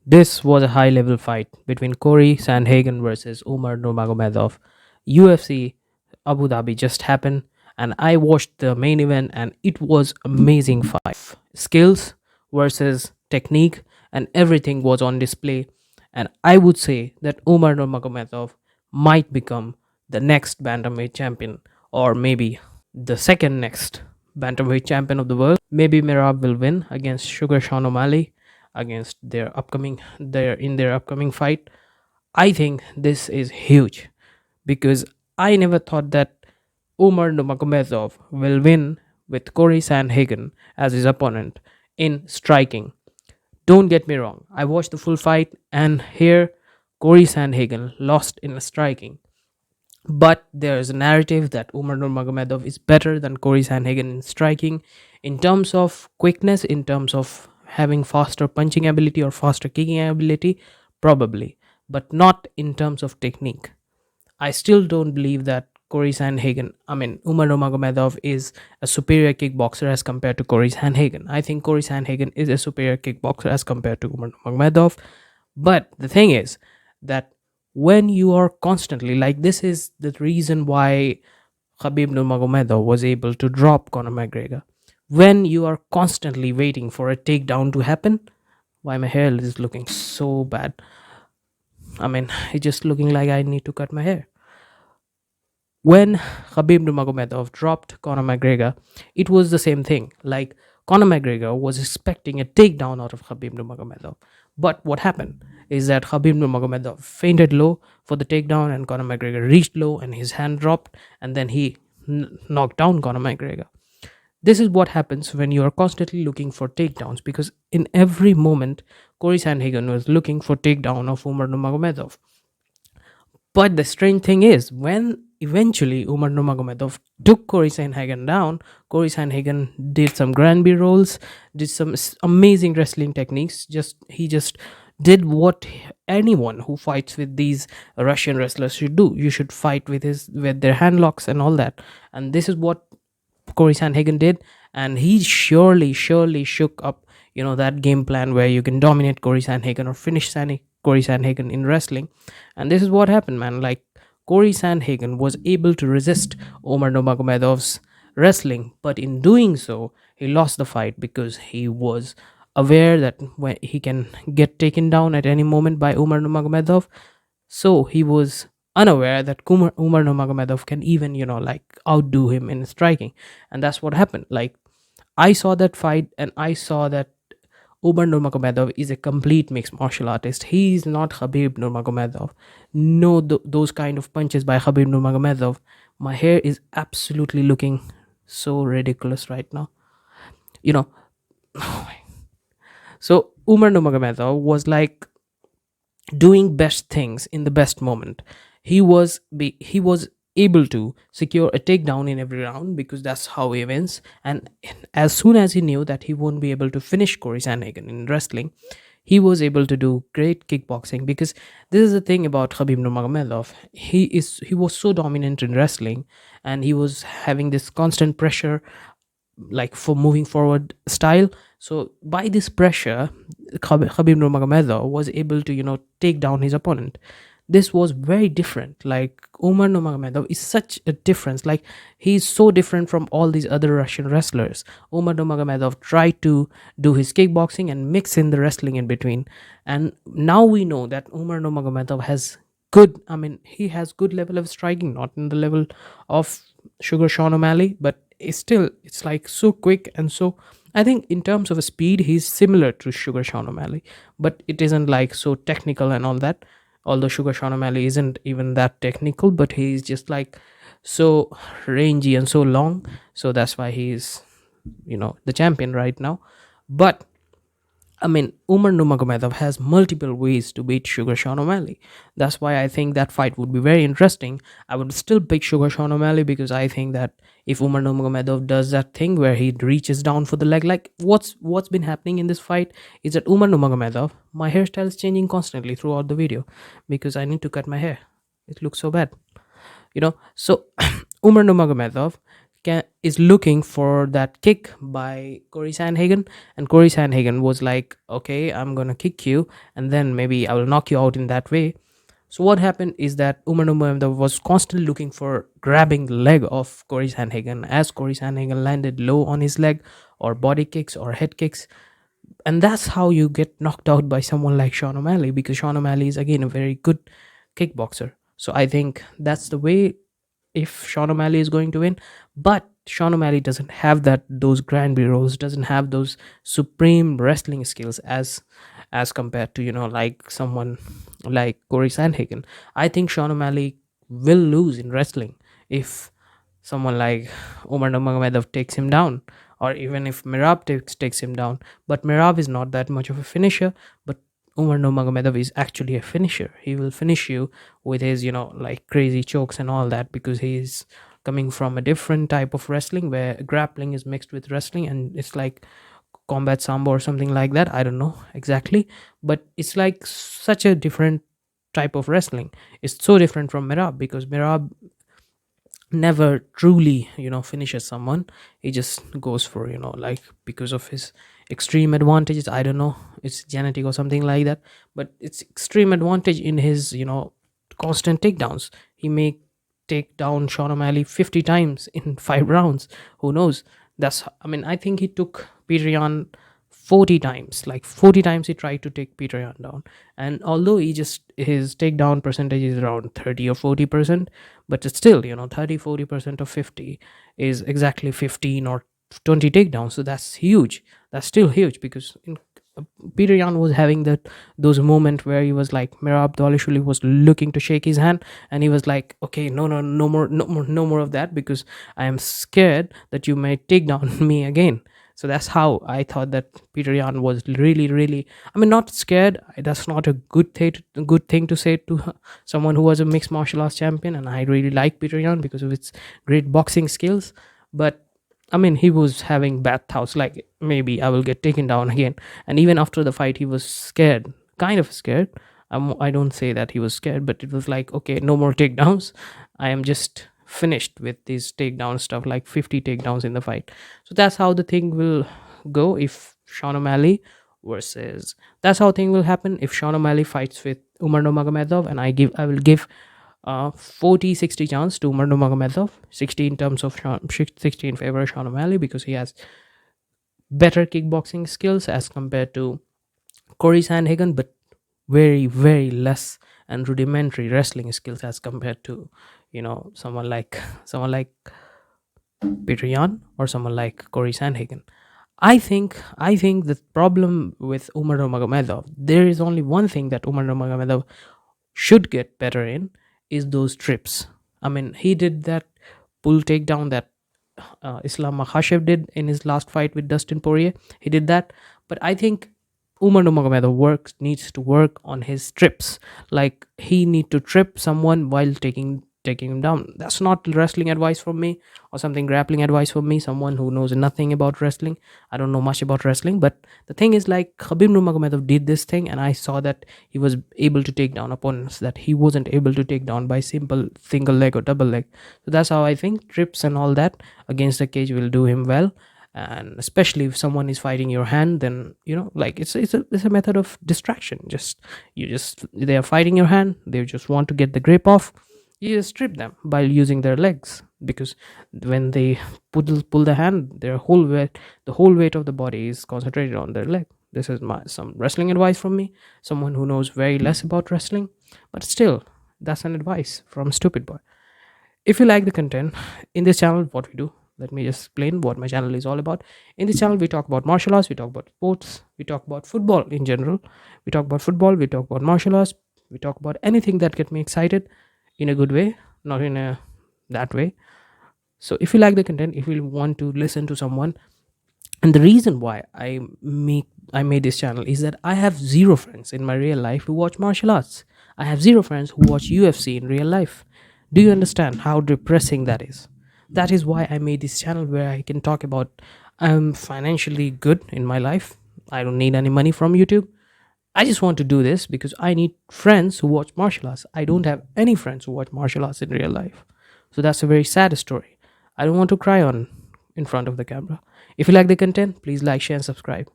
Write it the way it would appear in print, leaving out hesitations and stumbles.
This was a high level fight between Cory Sandhagen versus Umar Nurmagomedov. UFC Abu Dhabi just happened and I watched the main event and it was amazing fight. Skills versus technique and everything was on display, and I would say that Umar Nurmagomedov might become the next bantamweight champion, or maybe the second next bantamweight champion of the world. Maybe Merab will win against Sugar Sean O'Malley against their upcoming fight. I think this is huge because I never thought that Umar Nurmagomedov will win with Cory Sandhagen as his opponent in striking. Don't get me wrong, I watched the full fight and here Cory Sandhagen lost in striking. But there is a narrative that Umar Nurmagomedov is better than Cory Sandhagen in striking in terms of quickness, in terms of having faster punching ability or faster kicking ability, probably, but not in terms of technique. I still don't believe that Umar Nurmagomedov is a superior kickboxer as compared to Cory Sandhagen. I think Cory Sandhagen is a superior kickboxer as compared to Umar Nurmagomedov. But the thing is that when you are constantly like this is the reason why Khabib Nurmagomedov was able to drop Conor McGregor. When you are constantly waiting for a takedown to happen, why my hair is looking so bad. It's just looking like I need to cut my hair. When Khabib Nurmagomedov dropped Conor McGregor, it was the same thing. Like Conor McGregor was expecting a takedown out of Khabib Nurmagomedov, but what happened is that Khabib Nurmagomedov fainted low for the takedown, and Conor McGregor reached low, and his hand dropped, and then he knocked down Conor McGregor. This is what happens when you are constantly looking for takedowns, because in every moment, Cory Sandhagen was looking for takedown of Umar Nurmagomedov. But the strange thing is, when eventually Umar Nurmagomedov took Cory Sandhagen down, Cory Sandhagen did some grand B rolls, did some amazing wrestling techniques. He just did what anyone who fights with these Russian wrestlers should do. You should fight with their hand locks and all that. And this is what Cory Sandhagen did, and he surely shook up, that game plan where you can dominate Cory Sandhagen or finish Cory Sandhagen in wrestling. And this is what happened, man. Like Cory Sandhagen was able to resist Omar Nurmagomedov's wrestling, but in doing so, he lost the fight because he was aware that when he can get taken down at any moment by Umar Nurmagomedov. So he was unaware that Umar Nurmagomedov can even, outdo him in striking. And that's what happened. Like, I saw that fight and I saw that Umar Nurmagomedov is a complete mixed martial artist. He is not Khabib Nurmagomedov. No, those kind of punches by Khabib Nurmagomedov. My hair is absolutely looking so ridiculous right now. You know, so Umar Nurmagomedov was like doing best things in the best moment. He was able to secure a takedown in every round because that's how he wins. And as soon as he knew that he won't be able to finish Cory Sandhagen in wrestling, he was able to do great kickboxing, because this is the thing about Khabib Nurmagomedov. He was so dominant in wrestling, and he was having this constant pressure, like for moving forward style. So by this pressure, Khabib Nurmagomedov was able to take down his opponent. This was very different. Like Umar Nurmagomedov is such a difference. Like he's so different from all these other Russian wrestlers. Umar Nurmagomedov tried to do his kickboxing and mix in the wrestling in between. And now we know that Umar Nurmagomedov has good. He has good level of striking, not in the level of Sugar Sean O'Malley, but it's like so quick and so. I think in terms of speed, he's similar to Sugar Sean O'Malley, but it isn't like so technical and all that. Although Sugar Sean O'Malley isn't even that technical, but he's just like so rangy and so long. So that's why he's the champion right now. But Umar Nurmagomedov has multiple ways to beat Sugar Sean O'Malley. That's why I think that fight would be very interesting. I would still pick Sugar Sean O'Malley because I think that if Umar Nurmagomedov does that thing where he reaches down for the leg, like what's been happening in this fight is that Umar Nurmagomedov, my hairstyle is changing constantly throughout the video because I need to cut my hair. It looks so bad. So Umar Nurmagomedov is looking for that kick by Cory Sandhagen, and Cory Sandhagen was like, "Okay, I'm gonna kick you, and then maybe I will knock you out in that way." So what happened is that Umar Nurmagomedov was constantly looking for grabbing the leg of Cory Sandhagen as Cory Sandhagen landed low on his leg, or body kicks or head kicks, and that's how you get knocked out by someone like Sean O'Malley, because Sean O'Malley is again a very good kickboxer. So I think that's the way if Sean O'Malley is going to win. But Sean O'Malley doesn't have that those grand rolls, doesn't have those supreme wrestling skills as compared to like someone like Cory Sandhagen. I think Sean O'Malley will lose in wrestling if someone like Umar Nurmagomedov takes him down, or even if Mirab takes him down. But Mirab is not that much of a finisher, but Umar Nurmagomedov is actually a finisher. He will finish you with his, like crazy chokes and all that, because he's coming from a different type of wrestling where grappling is mixed with wrestling, and it's like combat sambo or something like that. I don't know exactly, but it's like such a different type of wrestling. It's so different from Mirab, because Mirab never truly finishes someone. He just goes for like, because of his extreme advantages, I don't know, it's genetic or something like that, but it's extreme advantage in his constant takedowns. He may take down Sean O'Malley 50 times in 5 rounds. Who knows? I think he took Peter Yan 40 times, like 40 times he tried to take Peter Yan down. And although his takedown percentage is around 30 or 40%, but it's still 30-40% of 50 is exactly 15 or 20 takedowns. So that's huge. That's still huge, because Peter Yan was having those moments where he was like, Merab Dvalishvili was looking to shake his hand, and he was like, okay, no, no, no more, no more, no more of that, because I am scared that you may take down me again. So that's how I thought that Peter Yan was really, really. I mean, not scared. That's not a good thing to say to someone who was a mixed martial arts champion, and I really like Peter Yan because of its great boxing skills. But I mean, he was having bad thoughts, like maybe I will get taken down again. And even after the fight, he was scared, kind of scared. I don't say that he was scared, but it was like, okay, no more takedowns. I am just finished with this takedown stuff, like 50 takedowns in the fight. So that's how the thing will go if Sean O'Malley versus. That's how thing will happen if Sean O'Malley fights with Umar Nurmagomedov, and I will give 40-60 chance to Umar Nurmagomedov, 60 in terms of 60 in favor of Sean O'Malley, because he has better kickboxing skills as compared to Cory Sandhagen, but very, very less and rudimentary wrestling skills as compared to someone like Peter Yan or someone like Cory Sandhagen. I think the problem with Umar Nurmagomedov, there is only one thing that Umar Nurmagomedov should get better in, is those trips. I mean, he did that pull takedown that Islam Makhachev did in his last fight with Dustin Poirier. He did that, but I think Umar Nurmagomedov needs to work on his trips. Like, he need to trip someone while taking him down. That's not wrestling advice from me or something grappling advice from me, someone who knows nothing about wrestling. I don't know much about wrestling, but the thing is, like, Khabib Nurmagomedov did this thing, and I saw that he was able to take down opponents that he wasn't able to take down by simple single leg or double leg. So that's how I think trips and all that against the cage will do him well. And especially if someone is fighting your hand, then like, it's a method of distraction. They are fighting your hand, they just want to get the grip off. You just strip them by using their legs, because when they pull the hand, the whole weight of the body is concentrated on their leg. This is some wrestling advice from me, someone who knows very less about wrestling, but still, that's an advice from Stupid Boy. If you like the content in this channel, what we do, let me just explain what my channel is all about. In this channel, we talk about martial arts, we talk about sports, we talk about football in general. We talk about football, we talk about martial arts, we talk about anything that get me excited in a good way, not in a that way. So if you like the content, if you want to listen to someone, and the reason why I made this channel is that I have zero friends in my real life who watch martial arts. I have zero friends who watch UFC in real life. Do you understand how depressing that is? That is why I made this channel, where I can talk about I'm financially good in my life. I don't need any money from YouTube. I just want to do this because I need friends who watch martial arts. I don't have any friends who watch martial arts in real life. So that's a very sad story. I don't want to cry on in front of the camera. If you like the content, please like, share, and subscribe.